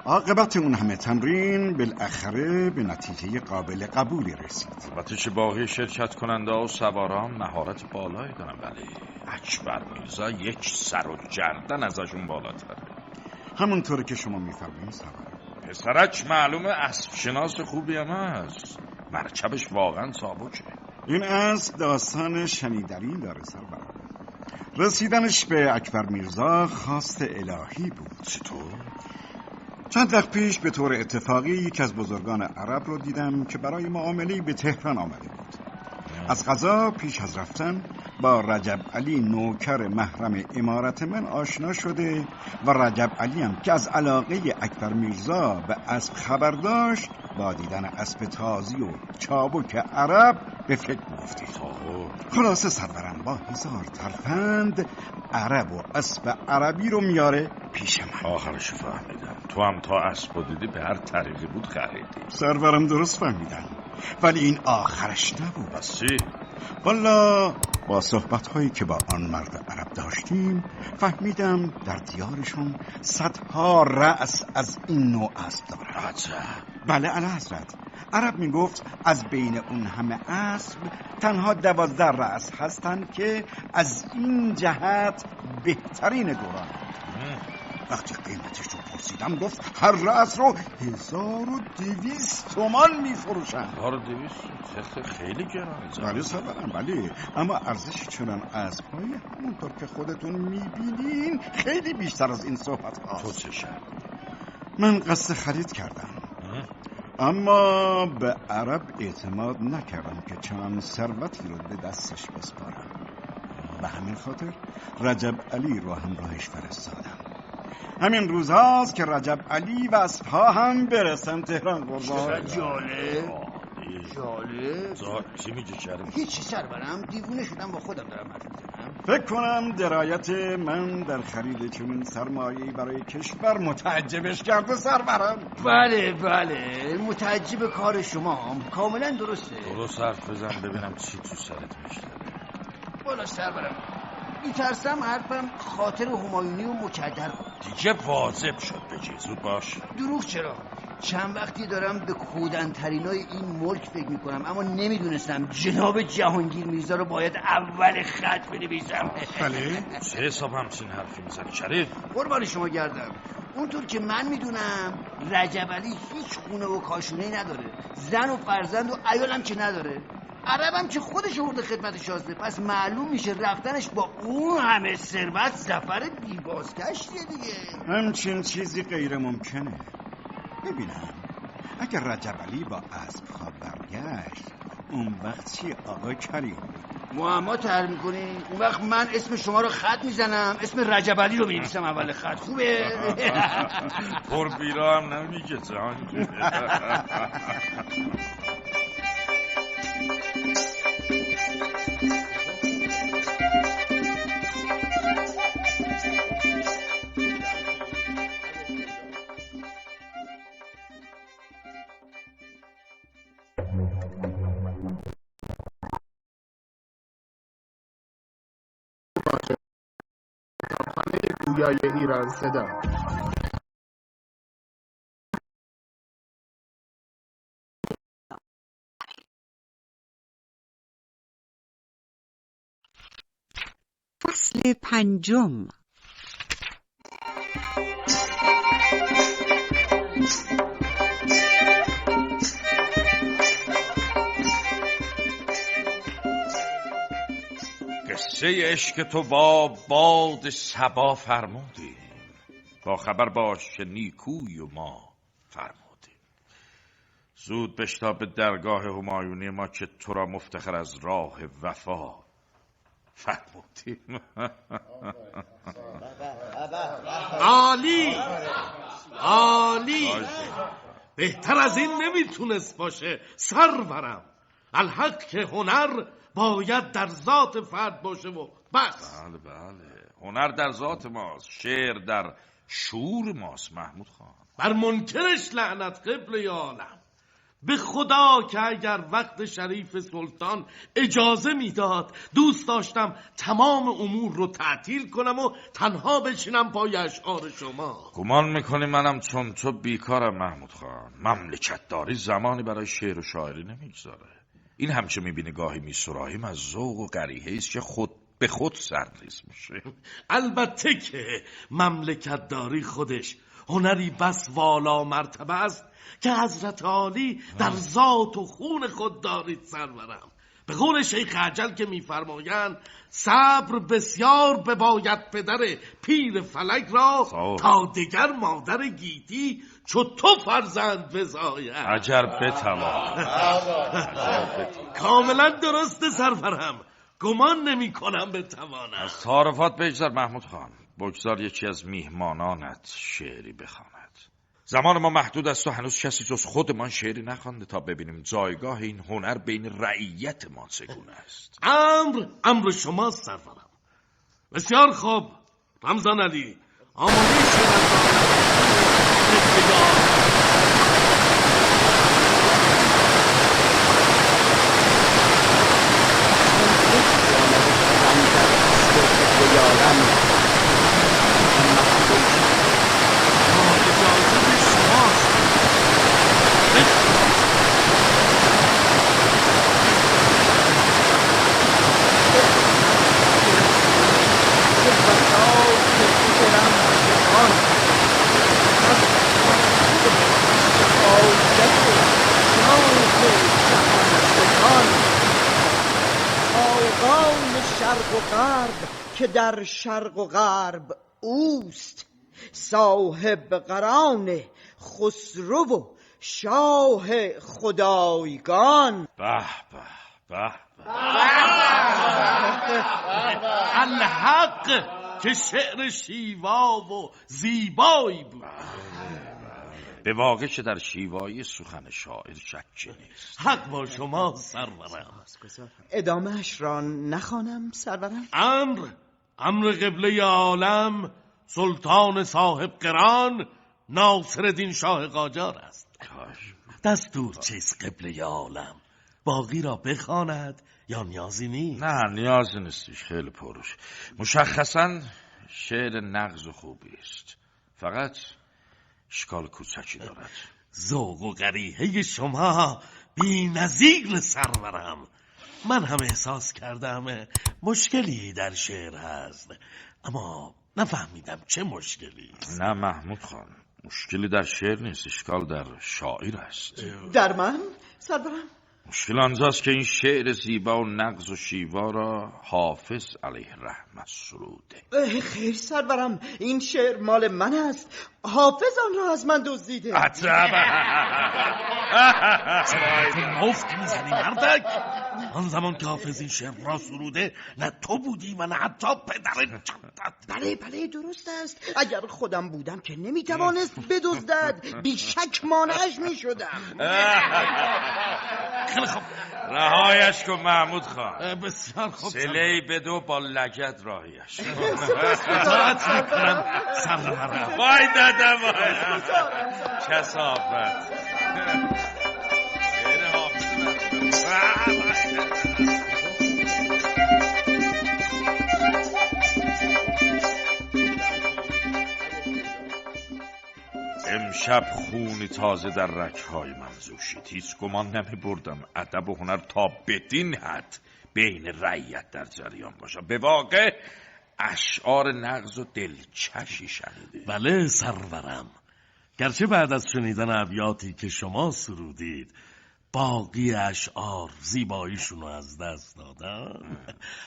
[SPEAKER 6] عاقبت اون همه تمرین بالاخره به نتیجه قابل قبولی رسید.
[SPEAKER 5] البته که باقی شرکت کننده و سواران مهارت بالایی دارن، ولی اکبر میرزا یک سر و گردن ازشون بالاتره.
[SPEAKER 6] همونطوری که شما میفرمایید سرورم.
[SPEAKER 5] پسرک معلومه اسب شناس خوبی هم هست، مرکبش واقعا سابقه.
[SPEAKER 6] این اسب داستان شنیدنی داره سرورم. رسیدنش به اکبر میرزا خواست الهی بود.
[SPEAKER 5] چطور؟
[SPEAKER 6] چند وقت پیش به طور اتفاقی یک از بزرگان عرب رو دیدم که برای معامله‌ای به تهران آمده بود. از قضا پیش از رفتن با رجب علی نوکر محرم امارت من آشنا شده و رجب علی هم که از علاقه اکبر میرزا به اسب خبر داشت با دیدن اسب تازی و چابک عرب به فکر می‌افتید. خلاصه سرورم با 1000 ترفند عرب و اسب عربی رو میاره پیش من.
[SPEAKER 5] آخرش فهمیدم تو هم تا اسب دیدی به هر طریقی بود خریدی.
[SPEAKER 6] سرورم درست فهمیدم، ولی این آخرش نبود.
[SPEAKER 5] بس چی؟
[SPEAKER 6] والا با صحبت‌هایی که با آن مرد عرب داشتیم فهمیدم در دیارشون صدها رأس از این نوع اسب دارن.
[SPEAKER 5] عجب.
[SPEAKER 6] بله اعلیحضرت. عرب میگفت از بین اون همه اسب تنها 12 رأس هستن که از این جهت بهترین دوران. وقتی قیمتش رو پرسیدم گفت هر رأس رو 1200 تومان میفروشن.
[SPEAKER 5] 1200 خیلی گرانه.
[SPEAKER 6] بله سرورم بله، اما ارزش چنان اسب‌های همونطور که خودتون میبینین خیلی بیشتر از این صحبت هاست.
[SPEAKER 5] تو چه شد؟
[SPEAKER 6] من قصد خرید کردم اما به عرب اعتماد نکردم که چنان ثروتی رو به دستش بسپارم. به همین خاطر رجب علی رو همراهش فرستادم. همین روز هاست که رجب علی و اسبها هم برسن تهران. قربان
[SPEAKER 1] جالب.
[SPEAKER 5] چی میگه کرم؟
[SPEAKER 1] هیچی سرورم، دیوونه شدم با خودم دارم حرف میزنم.
[SPEAKER 6] فکر کنم درایت من در خرید چنین سرمایه‌ای برای کشور متعجبش کرده سرورم.
[SPEAKER 1] بله متعجب کار شما کاملا درسته.
[SPEAKER 5] درست حرف بزن ببینم چی تو سرت میشتره.
[SPEAKER 1] بالا سرورم میترسم حرفم خاطر همایونی و مکدر کنم.
[SPEAKER 5] دیگه واجب شد بگی، زود باش.
[SPEAKER 1] دروغ چرا؟ چند وقتی دارم به کودنترینای این ملک فکر میکنم، اما نمیدونستم جناب جهانگیر میرزا رو باید اول خط بنویسم.
[SPEAKER 5] بله؟ چه حساب همچین حرفی میزنی شریف؟
[SPEAKER 1] قربان شما گردم. اونطور که من میدونم رجب علی هیچ خونه و کاشونه‌ای نداره، زن و فرزند و عیالم که نداره، عربم که خودش آورده خدمت شازده، پس معلوم میشه رفتنش با اون همه ثروت سفر بی‌بازگشتیه دیگه.
[SPEAKER 6] همچین چیزی غیر ممکنه. ببینم اگر رجب علی با اسب خواب برگشت اون وقت چی آقا کریم؟
[SPEAKER 1] معما طرح میکنی؟ اون وقت من اسم شما رو خط میزنم، اسم رجب علی رو می‌نویسم اول خط. خوبه؟
[SPEAKER 5] پر بیرا هم نمیگه جهانگیر.
[SPEAKER 9] گویای ایران صدا.
[SPEAKER 10] فصل 5.
[SPEAKER 5] قصه عشق تو با باد صبا فرمودیم، با خبر باش که نیکوی و ما فرمودیم. زود بشتاب به درگاه همایونی ما که تو را مفتخر از راه وفا فرمودیم.
[SPEAKER 7] عالی بهتر از این نمیتونست باشه سرورم. الحق که هنر باید در ذات فرد باشه و بس.
[SPEAKER 5] بله بله، هنر در ذات ماست، شعر در شور ماست محمود خان.
[SPEAKER 7] بر منکرش لعنت قبله عالم. به خدا که اگر وقت شریف سلطان اجازه میداد دوست داشتم تمام امور رو تعطیل کنم و تنها بشینم پای اشعار شما.
[SPEAKER 5] گمان میکنی منم چون تو بیکارم محمود خان؟ مملکت داری زمانی برای شعر و شاعری نمیگذاره. این همچه میبینی گاهی میسراییم از ذوق و قریحه است که خود به خود سرریز میشه.
[SPEAKER 7] البته که مملکت داری خودش هنری بس والا مرتبه است که حضرت عالی در ذات و خون خود دارید سرورم. به قول شیخ عجل که میفرمایند صبر بسیار بباید پدر پیر فلک را تا دیگر مادر گیتی چو تو فرزند بزاید.
[SPEAKER 5] عجر بتوان.
[SPEAKER 7] کاملا درست سرورم، گمان نمی کنم بتوانم.
[SPEAKER 5] از تعارفات بگذار محمود خان، بگذار یکی از میهمانانت شعری بخواند. زمان ما محدود است و هنوز کسی جز خودمان شعری نخوانده تا ببینیم جایگاه این هنر بین رعیت ما چگونه است.
[SPEAKER 7] امر شما سرورم. بسیار خوب رمضان علی، آماده
[SPEAKER 3] شرق و غرب که در شرق و غرب اوست، صاحب قران خسرو و شاه خدایگان.
[SPEAKER 5] به به به به.
[SPEAKER 7] الحق که شعر شیوا و زیبایی بود.
[SPEAKER 5] به واقع که در شیوایی سخن شاعر شکی نیست.
[SPEAKER 7] حق با شما سرورم.
[SPEAKER 3] ادامهش را نخوانم سرورم؟
[SPEAKER 7] امر قبله عالم سلطان صاحب قران ناصرالدین شاه قاجار است. دستور چیست قبله عالم؟ باقی را بخواند یا نیازی نیست؟
[SPEAKER 5] نه نیازی نیستش، خیلی پرش. مشخصا شعر نغز و خوبی است، فقط اشکال کوچکی دارد.
[SPEAKER 7] ذوق و قریحه شما بی نظیر سرورم. من هم احساس کردم مشکلی در شعر هست، اما نفهمیدم چه مشکلی است.
[SPEAKER 5] نه محمود خان، مشکلی در شعر نیست، اشکال در شاعر است.
[SPEAKER 3] در من سرورم؟
[SPEAKER 5] مشکل آنجاست که این شعر زیبا و نغز و شیوا را حافظ علیه رحمت سروده.
[SPEAKER 3] خیر سرورم، این شعر مال من است. حافظ آن را از من دزدیده.
[SPEAKER 7] چرا مفت میزنی مردک؟ آن زمان که حافظ این شعر را سروده نه تو بودی و نه حتی پدر جدت.
[SPEAKER 3] بله درست است. اگر خودم بودم که نمیتوانست بدزدد، بی شک مانعش میشدم.
[SPEAKER 7] خیلی خوب،
[SPEAKER 5] رهایش کن محمود خان.
[SPEAKER 7] بسیار خوب.
[SPEAKER 5] سلهی بدو با لگد راهیش.
[SPEAKER 7] اطاعت میکنم سرورم.
[SPEAKER 5] وای دادم وای کثافت. شعر حافظ امشب خونی تازه در رگ‌های من جوشید. هیچ گمان نمی بردم ادب و هنر تا بدین حد بین رعیت در جریان باشم. به واقع اشعار نغز و دلکشی شنیده.
[SPEAKER 7] بله سرورم، گرچه بعد از شنیدن ابیاتی که شما سرودید باقی اشعار زیباییشون رو از دست دادن،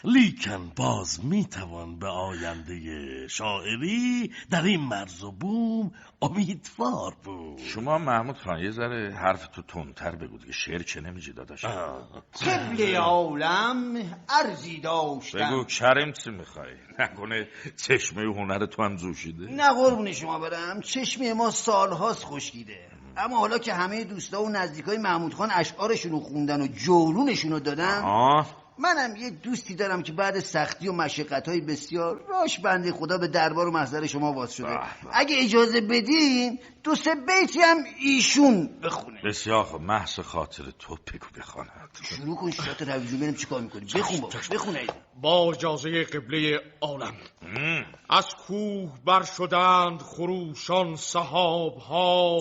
[SPEAKER 7] لیکن باز میتوان به آینده شاعری در این مرز و بوم امیدوار بود.
[SPEAKER 5] شما محمود خان یه ذره حرف تو تندتر بگو دیگه، شعر چه نمیجی داداش؟
[SPEAKER 1] قبله عالم ارزی داشتم.
[SPEAKER 5] بگو کریم چی میخوای؟ نکنه چشمه هنر تو هم جوشیده؟
[SPEAKER 1] نه قربون شما برم، چشمه ما سالهاست خشکیده. اما حالا که همه دوستا و نزدیکای محمود خان اشعارشونو خوندن و جورونشونو دادن، منم یه دوستی دارم که بعد سختی و مشقت‌های بسیار راش بنده خدا به دربار و محضر شما واس شده. اگه اجازه بدین 2-3 بیتی هم ایشون بخونه.
[SPEAKER 5] بسیار خوب، محض خاطر تو بگو بخواند.
[SPEAKER 1] شروع کن شات رویزون، ببینم چیکار می‌کنی. بخون بابا، بخون.
[SPEAKER 9] با اجازه قبله عالم. از کوه بر شدند خروشان سحاب ها،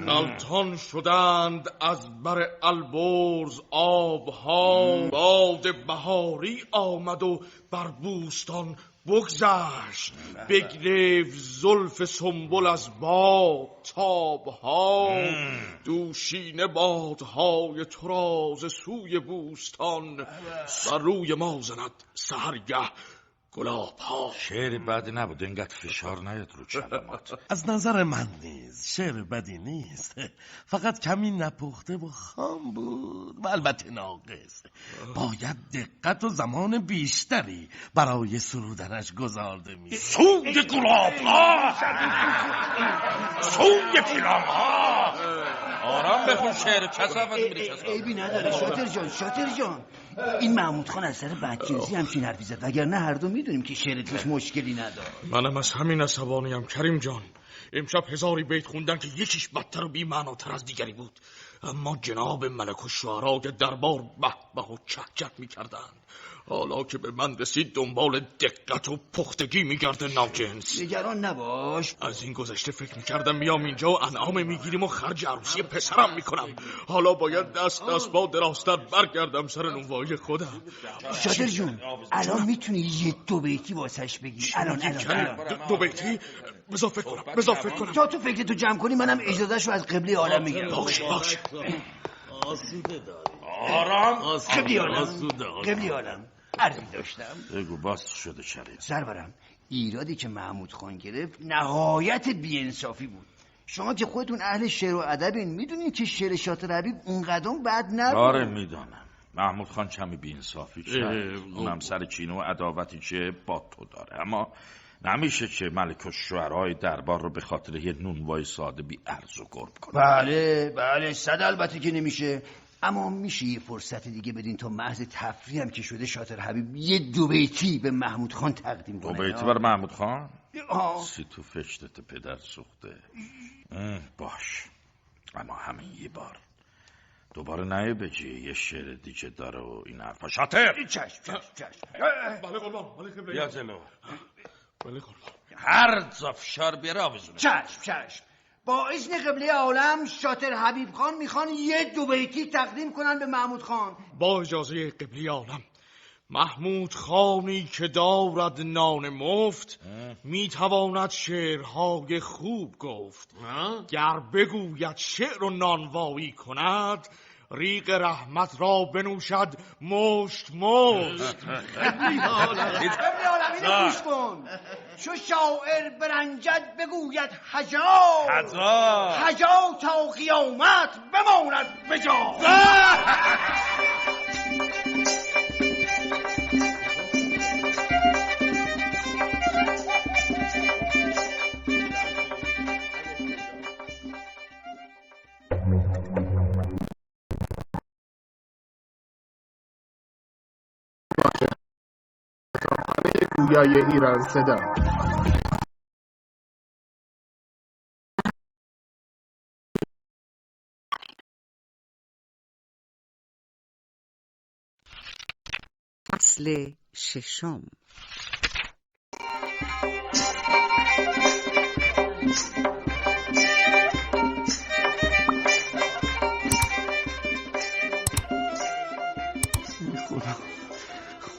[SPEAKER 9] غلطان شدند از بر البرز آب ها. باد بهاری آمد و بر بوستان بگذشت، بگرفت زلف سنبل از باد تابها. دوشینه بادهای تراز سوی بوستان، بر روی ما زند سحرگه گلاب ها.
[SPEAKER 5] شعر بدی نبود، اینقدر فشار نیاد رو کلمات.
[SPEAKER 7] از نظر من نیز شعر بدی نیست، فقط کمی نپخته و خام بود و البته ناقص. باید دقت و زمان بیشتری برای سرودنش گذارده می.
[SPEAKER 5] سوی گلاب ها، سوی پیرام ها. آرام بخون شعر، کسافت میری کسافت.
[SPEAKER 1] عیبی نداره شاطر جان. این محمود خان از سر بدجنسی همچین حرفی زد، وگرنه هر دو میدونیم که شعر توش مشکلی نداره.
[SPEAKER 9] منم از همین عصبانیم کریم جان. امشب 1000 بیت خوندن که یکیش بدتر و بی‌معناتر از دیگری بود، اما جناب ملک الشعرا دربار به به و چهچه می‌کردند. حالا که به من رسید دنبال دقت و پختگی میگرده ناجنس.
[SPEAKER 1] نگران نباش.
[SPEAKER 9] از این گذشته فکر میکردم میام اینجا و انعام میگیریم و خرج عروسی پسرم میکنم. حالا باید دست با دراستر برگردم سر نونوایی خودم.
[SPEAKER 1] شادر جون الان میتونی یه 2 بیتی واسش بگی؟ الان
[SPEAKER 9] 2 بیتی؟ بذار فکر کنم.
[SPEAKER 1] تا تو فکرتو جمع کنی منم اجازهشو از قبله عالم میگیرم.
[SPEAKER 9] باش
[SPEAKER 7] آسوده داری.
[SPEAKER 5] آرام.
[SPEAKER 1] قبله عالم عرضی داشتم.
[SPEAKER 5] بگو باز شده شریف.
[SPEAKER 1] سرورم، ایرادی که محمود خان گرفت نهایت بی‌انصافی بود. شما که خودتون اهل شعر و ادبین، میدونین که شعر شاطر حبیب اونقدر بد نبود.
[SPEAKER 5] آره میدونم. محمود خان کمی بی‌انصافی کرد، اونم سر کینه و عداوتی که با تو داره، اما نمیشه که ملک الشعرای دربار رو به خاطر یه نونوای ساده بی ارز و گرب کنه.
[SPEAKER 1] بله صد البته که نمیشه، اما میشه یه فرصت دیگه بدین تا محض تفریح هم که شده شاطر حبیب یه 2 بیتی به محمود خان تقدیم کنه.
[SPEAKER 5] 2 بیتی بر محمود خان؟ سی تو فشتت پدر سوخته. باش، اما همین یه بار دوباره نه بگی یه شعر دیگه داره و این حرفا. شاطر
[SPEAKER 1] چشم.
[SPEAKER 9] بله قربان.
[SPEAKER 5] بیا جلو.
[SPEAKER 9] بله قربان.
[SPEAKER 5] هر زفشار بیاره آویزونه.
[SPEAKER 1] چشم. با اذن قبله عالم شاطر حبیب خان میخوان یه 2 بیتی تقدیم کنن به محمود خان.
[SPEAKER 9] با اجازه قبله عالم. محمود خانی که دارد نان مفت، میتواند شعرهای خوب گفت. گر بگوید شعر و نانوایی کند، ریق رحمت را بنوشد مشت.
[SPEAKER 1] قبله عالم اینو گوش کن. چو شاعر برنجد بگوید هجا تا قیامت بماند بجا.
[SPEAKER 9] گویای ایران صدا.
[SPEAKER 10] فصل 6.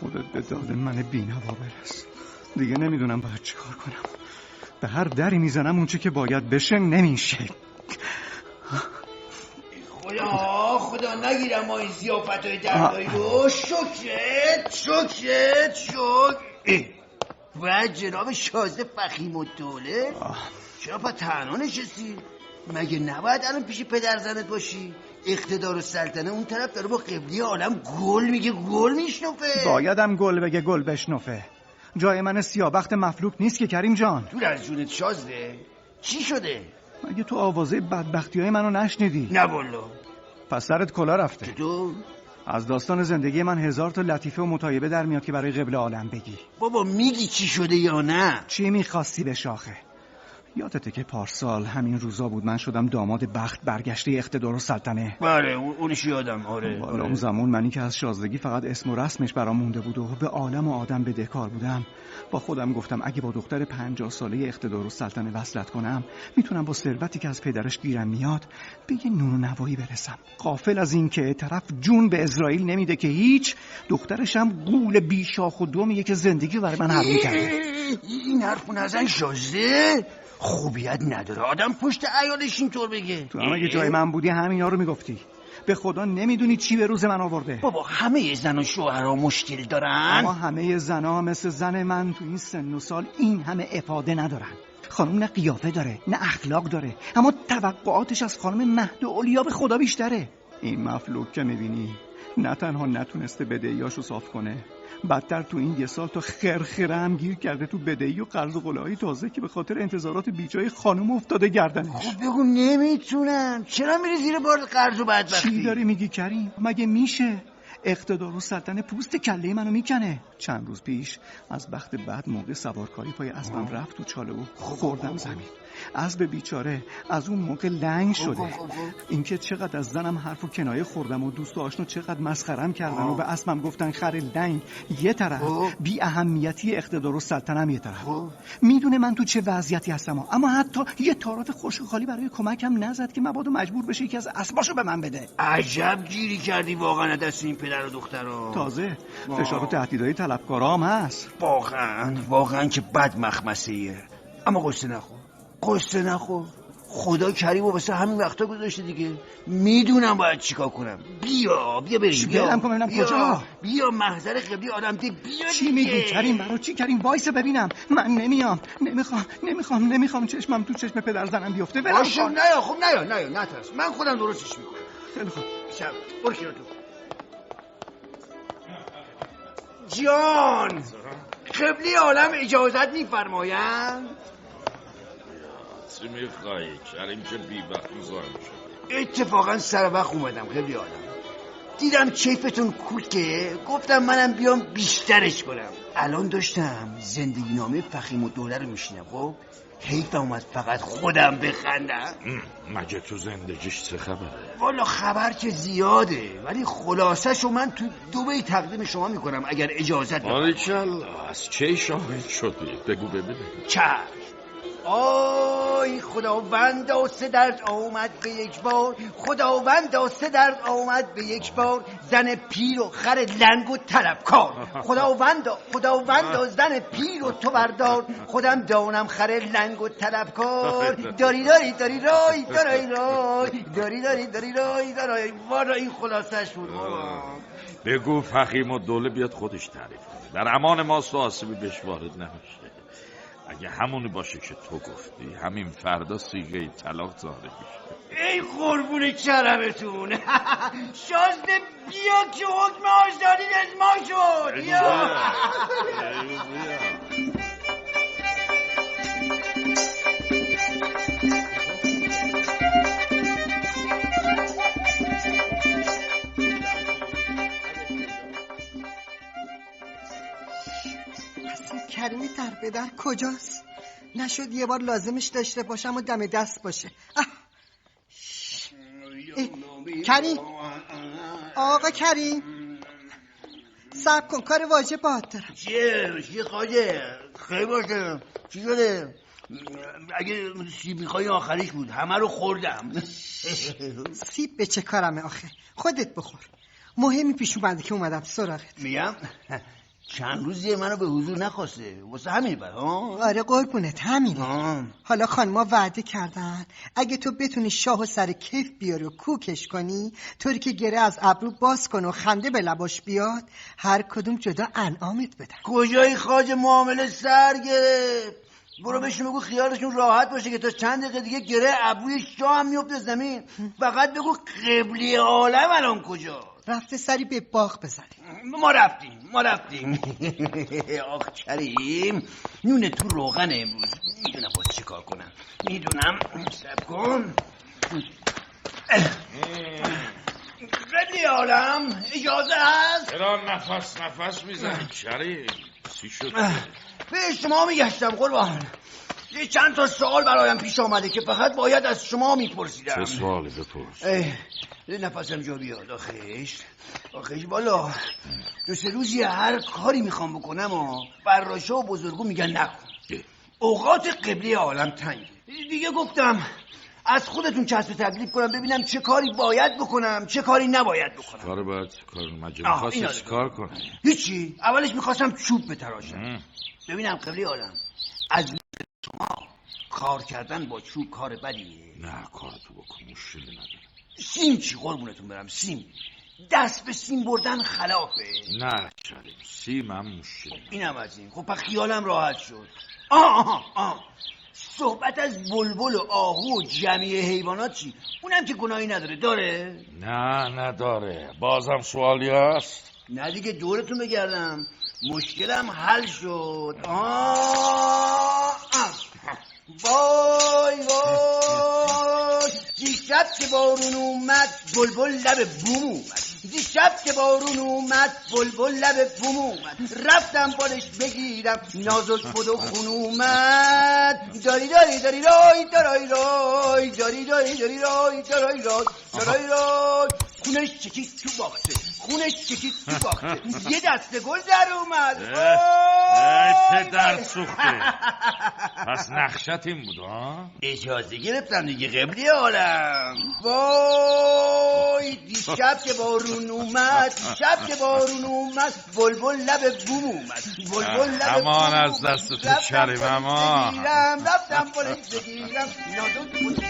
[SPEAKER 12] خودت به داد من بی‌نوا برس. دیگه نمیدونم باید چی کار کنم. به هر دری میزنم اون چی که باید بشه نمیشه.
[SPEAKER 1] خدا نگیرم ما این ضیافت‌های دردایی رو. شکرت و جناب شازده فخیم الدوله چرا پا تنها نشستی؟ مگه نباید الان پیش پدر زنت باشی؟ اقتدار و سلطنه اون طرف داره با قبلی عالم گل میگه، گل میشنفه.
[SPEAKER 12] بایدم گل بگه گل بشنفه. جای من سیابخت مفلوک نیست که کریم جان.
[SPEAKER 1] دور از جونت شازده، چی شده؟
[SPEAKER 12] مگه تو آوازه بدبختی‌های منو نشنیدی؟
[SPEAKER 1] نه والا.
[SPEAKER 12] پس سرت کلا رفته.
[SPEAKER 1] چطور؟
[SPEAKER 12] از داستان زندگی من 1000 تا لطیفه و مطایبه در میاد که برای قبله عالم بگی.
[SPEAKER 1] بابا میگی چی شده یا نه؟
[SPEAKER 12] چی میخواستی به شاخه؟ یادته که پارسال همین روزا بود من شدم داماد بخت برگشته اقتدار و سلطنه؟
[SPEAKER 1] بله اونش یادم. آره
[SPEAKER 12] والا اون زمان منی که از شازدگی فقط اسم و رسمش برام مونده بود و به عالم و آدم بدهکار بودم، با خودم گفتم اگه با دختر 50 ساله اقتدار و سلطنه وصلت کنم میتونم با ثروتی که از پدرش گیرم میاد به یه نون و نوایی برسم. غافل از این که طرف جون به اسرائیل نمیده که هیچ، دخترش هم گول بیشاخ و دومیه که زندگی برای من حروم کرده.
[SPEAKER 1] این حرفو نزن شازده، خوبیت نداره آدم پشت عیالش اینطور بگه.
[SPEAKER 12] تو هم اگه جای من بودی همینا رو میگفتی. به خدا نمیدونی چی به روز من آورده.
[SPEAKER 1] بابا همه زن و شوهرها مشکل دارن.
[SPEAKER 12] اما همه زنها مثل زن من تو این سن و سال این همه افاده ندارن. خانم نه قیافه داره نه اخلاق داره، اما توقعاتش از خانم مهد و علیا به خدا بیشتره. این مفلوک که میبینی نه تنها نتونسته بدهیاشو صاف کنه، بدتر تو این یه سال تا خرخره هم گیر کرده تو بدهی و قرض و قله‌های تازه که به خاطر انتظارات بیجای خانم افتاده گردنش.
[SPEAKER 1] خب بگو نمیتونم. چرا میری زیر بار قرض و بدبختی؟
[SPEAKER 12] چی داری میگی کریم؟ مگه میشه؟ اقتدار و سلطنه پوست کله منو میکنه. چند روز پیش از بخت بعد موقع سوارکاری پای اسبم رفت تو چاله و خوردم زمین. اسب بیچاره از اون موقع لنگ شده. اینکه چقدر از زنم حرف و کنایه خوردم و دوست و آشنا چقدر مسخرم کردن و به اسبم گفتن خر لنگ یه طرف، بی اهمیتی اقتدار و سلطنم یه طرف. میدونه من تو چه وضعیتی هستم، اما حتی یه تارات خشک خالی برای کمکم نزد که مبادا مجبور بشه یکی از اسباشو به من بده.
[SPEAKER 1] عجب گیری کردی واقعا دست این پدر و دخترا.
[SPEAKER 12] تازه فشار و تهدیدهای طلبکارا هم هست.
[SPEAKER 1] واقعا که بد مخمسه‌ایه. اما قصه نخور. خدا کریمو واسه همین وقتا گذاشته دیگه. میدونم باید چیکار کنم. بیا بریم.
[SPEAKER 12] بیا ببینم کجا.
[SPEAKER 1] بیا محضر قبلی آدم ده. بیا
[SPEAKER 12] چی میگی کریم؟ برای چی کریم؟ وایس ببینم. من نمیام. نمیخوام چشمم تو چشم پدر زنم بیفته.
[SPEAKER 1] باشه نیا نترس. من خودم درستش میکنم.
[SPEAKER 12] خیلی خوب.
[SPEAKER 1] شب برو کنار تو. جان قبلی عالم اجازت میفرمایند؟
[SPEAKER 5] چی میخوایی؟ کریم که بی وقت مزاحم شد.
[SPEAKER 1] اتفاقا سر وقت اومدم قبلی عالم. دیدم کیفتون کوکه، گفتم منم بیام بیشترش کنم. الان داشتم زندگی نامه فخیم الدوله رو میشینم. خب حیفم اومد فقط خودم بخندم.
[SPEAKER 5] مگه تو زندگیش چه خبره؟
[SPEAKER 1] والا خبر که زیاده، ولی خلاصه‌شو من تو دبی تقدیم شما میکنم اگر اجازت بدید.
[SPEAKER 5] باریکلا، از چه شاهد شدی؟ بگو ببینم.
[SPEAKER 1] چشم. آی خداوندا سه درد آمد به یک بار، خداوندا سه درد آمد به یک بار، زن پیر و خر لنگ و طلبکار. خداوندا زن پیر و تو بردار، خودم دانم خر لنگ و طلبکار. داری والا این خلاصش بود.
[SPEAKER 5] بگو فخیم الدوله بیاد خودش تعریف کنه. در امان ماست و آسیبی بهش وارد نمیشه. اگه همونی باشه که تو گفتی همین فردا صیغه طلاق ظاهر میشه.
[SPEAKER 1] ای قربون کرمتون. شازده بیا که حکم آزادی اجماع شد. بیا.
[SPEAKER 3] کریم در به در کجاست؟ نشد یه بار لازمش داشته باشم و دم دست باشه. کریم، آقا کریم، صبر کن کار واجب باهات دارم.
[SPEAKER 1] چیه خواجه؟ خیلی باشه. چی شده؟ اگه سیب میخوای آخریش بود، همه رو خوردم.
[SPEAKER 3] سیب به چه کارمه آخه؟ خودت بخور. مهمی پیش اومده که اومدم سراغت.
[SPEAKER 1] میگم چند روزیه منو به حضور نخواسته، واسه همین
[SPEAKER 3] آره قربونت همین. حالا خانما وعده کردن اگه تو بتونی شاه و سر کیف بیاری و کوکش کنی، طوری که گره از ابرو باز کن و خنده به لباش بیاد، هر کدوم جدا انعامت بدن.
[SPEAKER 1] کجای خواجه معامله سر گرفت؟ برو بهشون بگو خیالشون راحت باشه که تا چند دقیقه دیگه گره ابروی شاه هم میفته زمین. فقط بگو قبله عالم الان کجا
[SPEAKER 3] رفته سری به باغ بزنه.
[SPEAKER 1] ما رفتیم آخ کریم، نون تو روغن امروز. میدونم باید چه کار کنم، میدونم. سب کن. قبله عالم اجازه هست؟
[SPEAKER 5] چرا نفس میزنی کریم؟ چی شد؟
[SPEAKER 1] به شما میگشتم قربان. یه چند تا سوال برایم پیش آمده که فقط باید از شما میپرسیدم.
[SPEAKER 5] چه سوالی بپرس؟
[SPEAKER 1] نفسم جا بیاد. آخیش بالا 2-3 روزی هر کاری میخوام بکنم و فراشه و بزرگو میگن نکن. اوقات قبله عالم تنگه. دیگه گفتم از خودتون چسب تکلیف کنم ببینم چه کاری باید بکنم چه کاری نباید بکنم.
[SPEAKER 5] کار باید میخواستی چی کار کنم؟
[SPEAKER 1] هیچی. اولش میخواستم چوب بتراشم. ببینم قبله عالم از شما کار کردن با چوب کار بدیه؟
[SPEAKER 5] نه کارتو بکن، مشکلی نداره.
[SPEAKER 1] سیم چی قربونتون برم؟ سیم دست به سیم بردن خلافه؟
[SPEAKER 5] نه کریم، سیم هم مشکلی.
[SPEAKER 1] اینم از این. خب پس خیالم راحت شد. آه صحبت از بلبل و آهو و جمعی حیوانات چی؟ اونم که گناهی نداره. داره؟
[SPEAKER 5] نه نداره. بازم سوالی هست؟
[SPEAKER 1] نه دیگه دورتون بگردم. مشکلم حل شد. وای دیشب که بارون اومد بلبل لب بوم اومد. دیشب که بارون اومد بلبل لب بوم اومد. رفتم بالش بگیرم نازک بود و خون اومد. داری رای دارای رای داری رای خونش چکید تو باخته یه دسته گل در اومد.
[SPEAKER 5] ای پدر سوخته. پس نقشت این بود ها؟
[SPEAKER 1] اجازه گرفتم دیگه قبله عالم. وای دیشب که بارون اومد بلبل لب بوم اومد.
[SPEAKER 5] امان از دست تو کریم امان.
[SPEAKER 1] رفتم بالش بگیرم نازک بود.